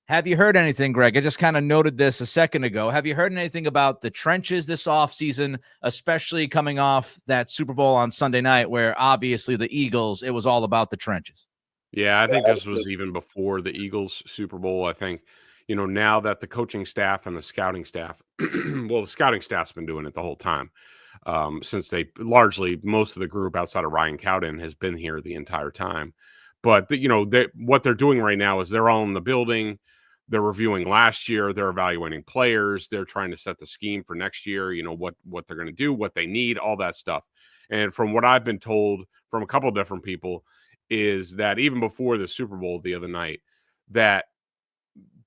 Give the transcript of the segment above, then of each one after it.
Have you heard anything, Greg? I just kind of noted this a second ago. Have you heard anything about the trenches this offseason, especially coming off that Super Bowl on Sunday night where obviously the Eagles, it was all about the trenches? Yeah, I think this was even before the Eagles Super Bowl. I think, now that the coaching staff and the scouting staff, well, the scouting staff's been doing it the whole time, since most of the group outside of Ryan Cowden has been here the entire time. But, what they're doing right now is they're all in the building. They're reviewing last year. They're evaluating players. They're trying to set the scheme for next year, what they're going to do, what they need, all that stuff. And from what I've been told from a couple of different people, is that even before the Super Bowl the other night, that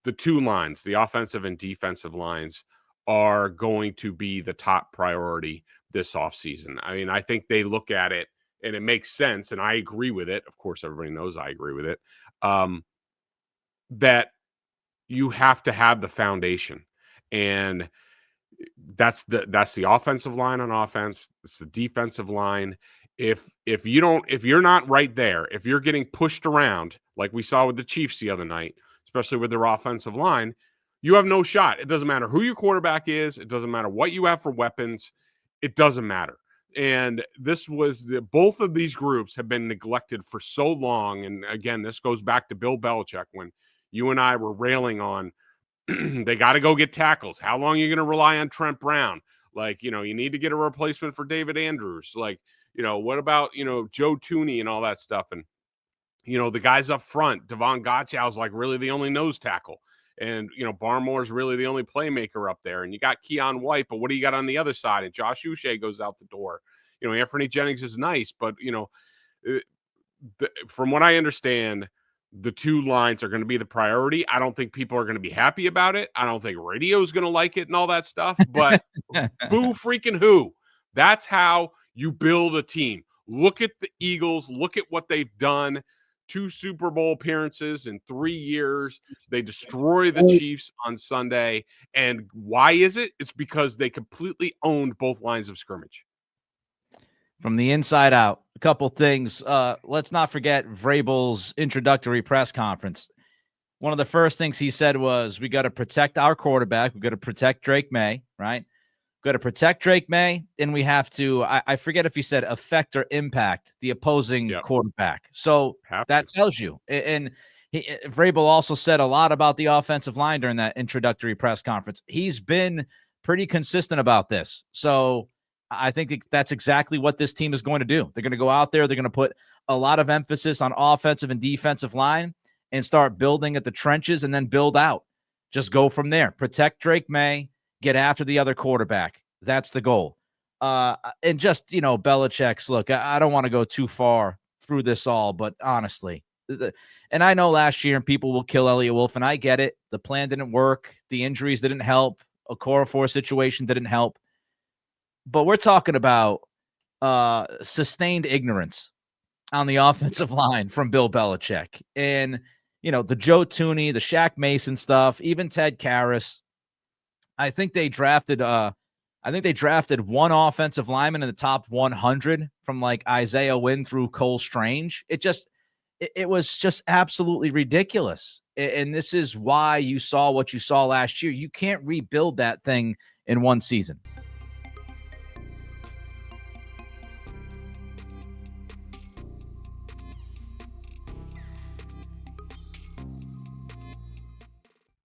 the two lines, the offensive and defensive lines, are going to be the top priority this offseason. I mean, I think they look at it and it makes sense, and I agree with it. Of course, everybody knows I agree with it. That you have to have the foundation, and that's the offensive line on offense. It's the defensive line. If you're not right there, if you're getting pushed around like we saw with the Chiefs the other night, especially with their offensive line, you have no shot. It doesn't matter who your quarterback is. It doesn't matter what you have for weapons. It doesn't matter. And both of these groups have been neglected for so long. And again, this goes back to Bill Belichick when you and I were railing on they got to go get tackles. How long are you going to rely on Trent Brown? Like, you need to get a replacement for David Andrews. Like, what about, Joe Tooney and all that stuff? And, the guys up front, Devon Gottschalk's like really the only nose tackle. And, Barmore's really the only playmaker up there. And you got Keon White, but what do you got on the other side? And Josh Uche goes out the door. Anthony Jennings is nice, but, from what I understand, the two lines are going to be the priority. I don't think people are going to be happy about it. I don't think radio is going to like it and all that stuff, but boo freaking who. That's how you build a team. Look at the Eagles. Look at what they've done. 2 Super Bowl appearances in 3 years. They destroy the Chiefs on Sunday. And why is it? It's because they completely owned both lines of scrimmage. From the inside out, a couple things. Let's not forget Vrabel's introductory press conference. One of the first things he said was, we got to protect our quarterback. We got to protect Drake May, right? Got to protect Drake May, and we have to, I forget if he said affect or impact the opposing quarterback. So that tells you. And Vrabel also said a lot about the offensive line during that introductory press conference. He's been pretty consistent about this. So I think that's exactly what this team is going to do. They're going to go out there. They're going to put a lot of emphasis on offensive and defensive line and start building at the trenches and then build out. Just go from there. Protect Drake May. Get after the other quarterback. That's the goal. And just, Belichick's, look, I don't want to go too far through this all, but honestly, and I know last year and people will kill Elliott Wolf, and I get it. The plan didn't work. The injuries didn't help. A Core-4 situation didn't help. But we're talking about sustained ignorance on the offensive line from Bill Belichick. And, the Joe Tooney, the Shaq Mason stuff, even Ted Karras. I think they drafted one offensive lineman in the top 100 from like Isaiah Wynn through Cole Strange. It was just absolutely ridiculous. And this is why you saw what you saw last year. You can't rebuild that thing in one season.